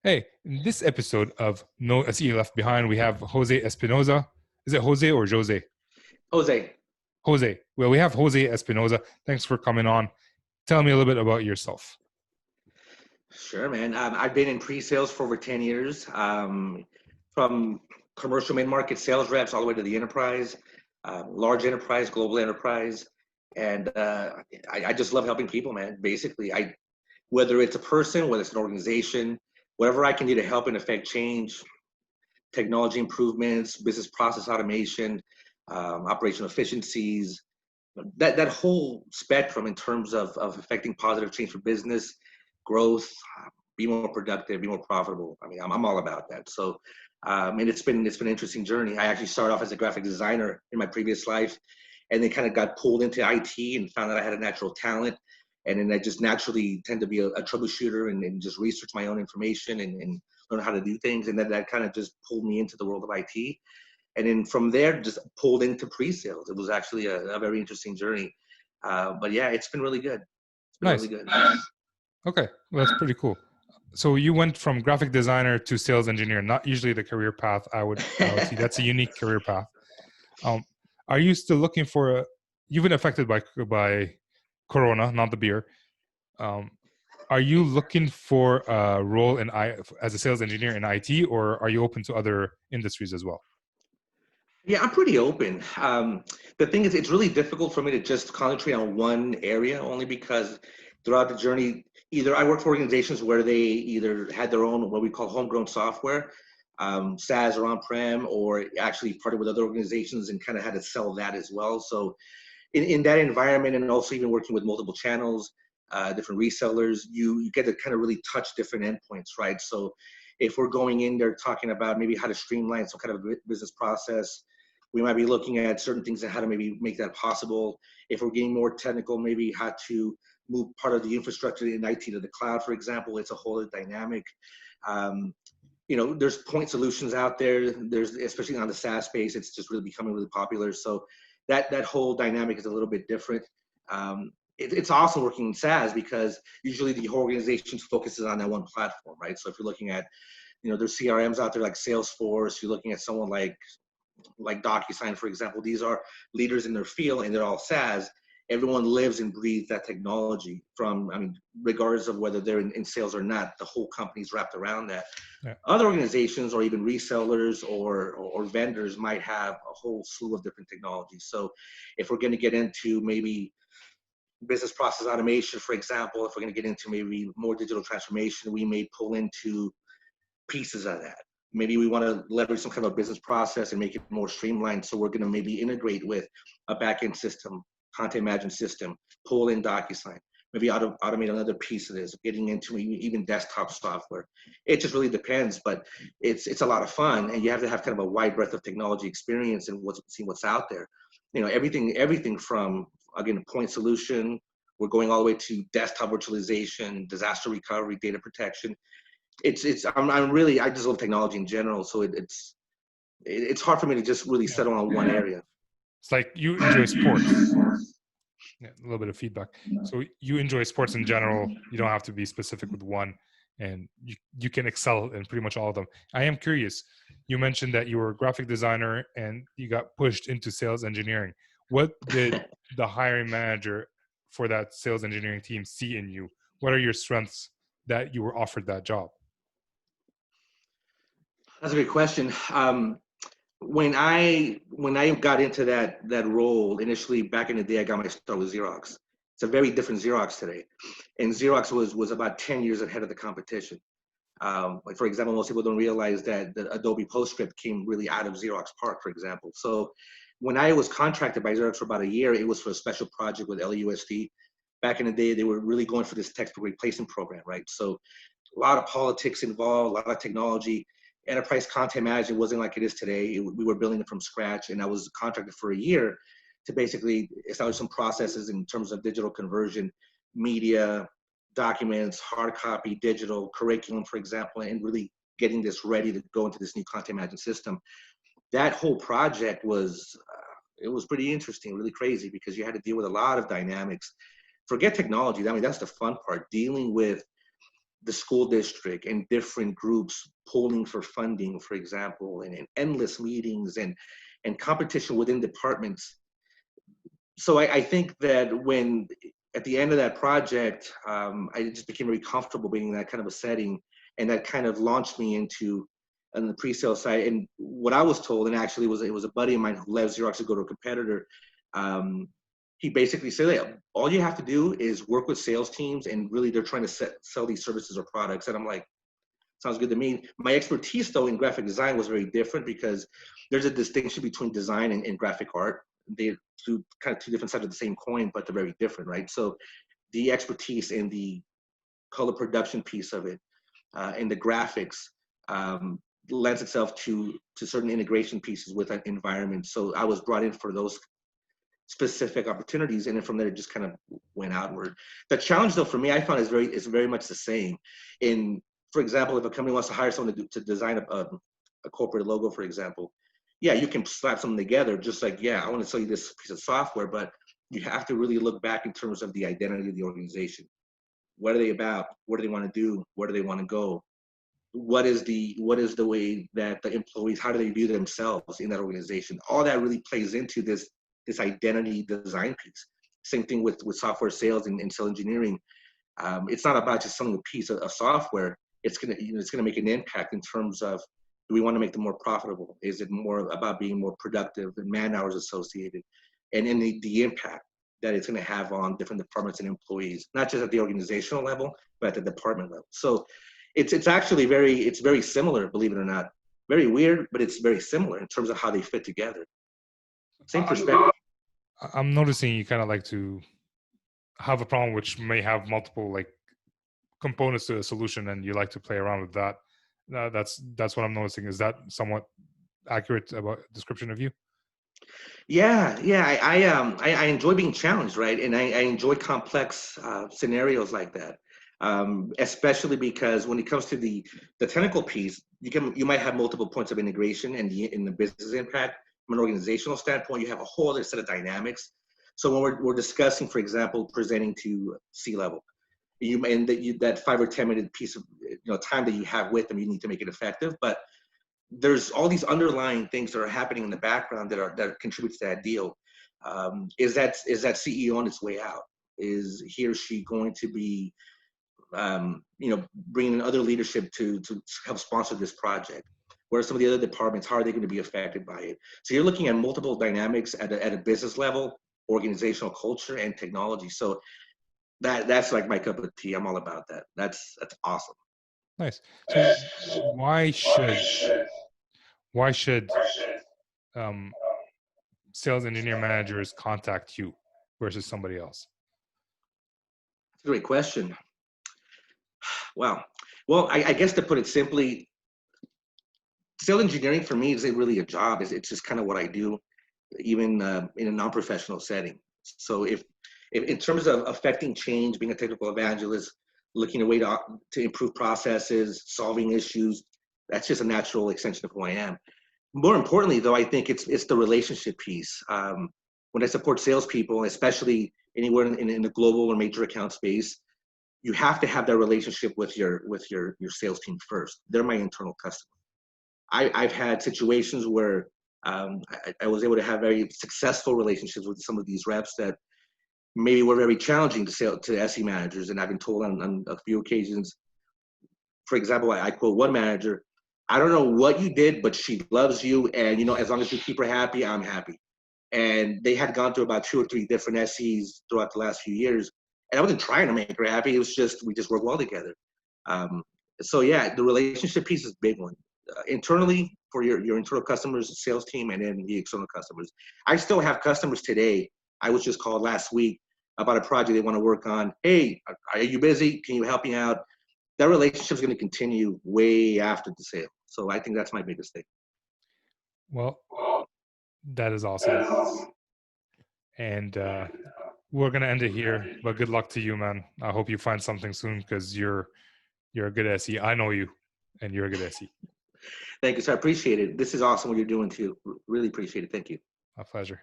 Hey, in this episode of No SE Left Behind, we have Jose Espinoza. Is it Jose or Jose? Jose. Jose. Well, we have Jose Espinoza. Thanks for coming on. Tell me a little bit about yourself. Sure, man. I've been in pre-sales for over 10 years, from commercial mid-market sales reps all the way to the enterprise, large enterprise, global enterprise. And I just love helping people, man. Basically, whether it's a person, whether it's an organization, whatever I can do to help and affect change, technology improvements, business process automation, operational efficiencies, that whole spectrum in terms of affecting positive change for business growth, be more productive, be more profitable. I mean, I'm all about that. So, and it's been an interesting journey. I actually started off as a graphic designer in my previous life, and then kind of got pulled into IT and found that I had a natural talent. And then I just naturally tend to be a troubleshooter and just research my own information and learn how to do things. And then that kind of just pulled me into the world of IT. And then from there, just pulled into pre-sales. It was actually a very interesting journey. But yeah, it's been really good. It's been Nice. really good. Okay, well, that's pretty cool. So you went from graphic designer to sales engineer, not usually the career path I would see. That's a unique career path. Are you still looking for you've been affected by Corona, not the beer. Are you looking for a role as a sales engineer in IT, or are you open to other industries as well? Yeah, I'm pretty open. The thing is, it's really difficult for me to just concentrate on one area, only because throughout the journey, either I worked for organizations where they either had their own, what we call homegrown software, SaaS or on-prem, or actually partnered with other organizations and kind of had to sell that as well. So in that environment, and also even working with multiple channels, different resellers, you get to kind of really touch different endpoints, right? So if we're going in there talking about maybe how to streamline some kind of business process, we might be looking at certain things and how to maybe make that possible. If we're getting more technical, maybe how to move part of the infrastructure in IT to the cloud, for example. It's a whole other dynamic. There's point solutions out there. There's, especially on the SaaS space, it's just really becoming really popular. So that whole dynamic is a little bit different. It's awesome working in SaaS because usually the whole organization focuses on that one platform, right? So if you're looking at, there's CRMs out there like Salesforce. You're looking at someone like DocuSign, for example. These are leaders in their field, and they're all SaaS. Everyone lives and breathes that technology regardless of whether they're in sales or not, the whole company's wrapped around that. Yeah. Other organizations or even resellers or vendors might have a whole slew of different technologies. So if we're going to get into maybe business process automation, for example, if we're going to get into maybe more digital transformation, we may pull into pieces of that. Maybe we want to leverage some kind of business process and make it more streamlined. So we're going to maybe integrate with a back-end system, content management system, pull in DocuSign, maybe automate another piece of this, getting into even desktop software. It just really depends, but it's a lot of fun, and you have to have kind of a wide breadth of technology experience and see what's out there. Everything from, again, a point solution. We're going all the way to desktop virtualization, disaster recovery, data protection. I just love technology in general. So it's hard for me to just really settle on one area. It's like you enjoy sports. Yeah, a little bit of feedback. So you enjoy sports in general. You don't have to be specific with one, and you can excel in pretty much all of them. I am curious. You mentioned that you were a graphic designer and you got pushed into sales engineering. What did the hiring manager for that sales engineering team see in you? What are your strengths that you were offered that job? That's a good question. When I got into that role initially, back in the day, I got my start with Xerox. It's a very different Xerox today, and Xerox was about 10 years ahead of the competition. Like, for example, most people don't realize that the Adobe PostScript came really out of Xerox PARC, for example. So when I was contracted by Xerox for about a year, it was for a special project with LAUSD. Back in the day, they were really going for this textbook replacement program, right? So a lot of politics involved, a lot of technology. Enterprise content management wasn't like it is today. We were building it from scratch, and I was contracted for a year to basically establish some processes in terms of digital conversion, media, documents, hard copy, digital, curriculum, for example, and really getting this ready to go into this new content management system. That whole project was pretty interesting, really crazy, because you had to deal with a lot of dynamics. Forget technology. I mean, that's the fun part, dealing with the school district and different groups pulling for funding, for example, and endless meetings and competition within departments. So I think that when at the end of that project, I just became very comfortable being in that kind of a setting, and that kind of launched me into on the pre-sale side. And what I was told, and actually it was a buddy of mine who left Xerox to go to a competitor. He basically said, hey, all you have to do is work with sales teams, and really they're trying to sell these services or products. And I'm like, sounds good to me. My expertise, though, in graphic design was very different, because there's a distinction between design and graphic art. They're two different sides of the same coin, but they're very different, right? So the expertise in the color production piece of it, and the graphics, lends itself to certain integration pieces with an environment. So I was brought in for those specific opportunities, and then from there it just kind of went outward. The challenge, though, for me, I found is very much the same. In, for example, if a company wants to hire someone to design a corporate logo, for example, yeah, you can slap something together, just like, yeah, I want to sell you this piece of software, but you have to really look back in terms of the identity of the organization. What are they about? What do they want to do? Where do they want to go? What is the way that the employees, how do they view themselves in that organization? All that really plays into this identity design piece. Same thing with software sales and sales engineering. It's not about just selling a piece of software. It's gonna make an impact in terms of, do we want to make them more profitable? Is it more about being more productive and man hours associated, and in the impact that it's going to have on different departments and employees, not just at the organizational level, but at the department level. So it's actually very similar, believe it or not. Very weird, but it's very similar in terms of how they fit together. Same perspective. I'm noticing you kind of like to have a problem which may have multiple like components to a solution, and you like to play around with that. That's what I'm noticing. Is that somewhat accurate about description of you? Yeah. I enjoy being challenged, right? And I enjoy complex scenarios like that. Especially because when it comes to the technical piece, you might have multiple points of integration, and in the business impact from an organizational standpoint, you have a whole other set of dynamics. So when we're discussing, for example, presenting to C-level, that 5 or 10 minute piece of time that you have with them, you need to make it effective. But there's all these underlying things that are happening in the background that contributes to that deal. Is that CEO on its way out? Is he or she going to be bringing in other leadership to help sponsor this project? Where are some of the other departments? How are they going to be affected by it? So you're looking at multiple dynamics at a business level, organizational culture, and technology. So that's like my cup of tea. I'm all about that. That's awesome. Nice. So why should sales engineer managers contact you versus somebody else? That's a great question. Wow. Well, I guess to put it simply, sales engineering for me isn't really a job. It's just kind of what I do, even in a non-professional setting. So if in terms of affecting change, being a technical evangelist, looking at a way to improve processes, solving issues, that's just a natural extension of who I am. More importantly, though, I think it's the relationship piece. When I support salespeople, especially anywhere in the global or major account space, you have to have that relationship with your sales team first. They're my internal customer. I've had situations where I was able to have very successful relationships with some of these reps that maybe were very challenging to SE managers. And I've been told on a few occasions, for example, I quote one manager, "I don't know what you did, but she loves you. And, as long as you keep her happy, I'm happy." And they had gone through about 2 or 3 different SEs throughout the last few years. And I wasn't trying to make her happy. It was just, we just work well together. So yeah, the relationship piece is a big one. Internally for your internal customers, sales team, and then the external customers. I still have customers today. I was just called last week about a project they want to work on. Hey, are you busy? Can you help me out? That relationship is going to continue way after the sale. So I think that's my biggest thing. Well, that is awesome. And we're gonna end it here. But good luck to you, man. I hope you find something soon, because you're a good SE. I know you, and you're a good SE. Thank you, sir. I appreciate it. This is awesome what you're doing too. Really appreciate it. Thank you. My pleasure.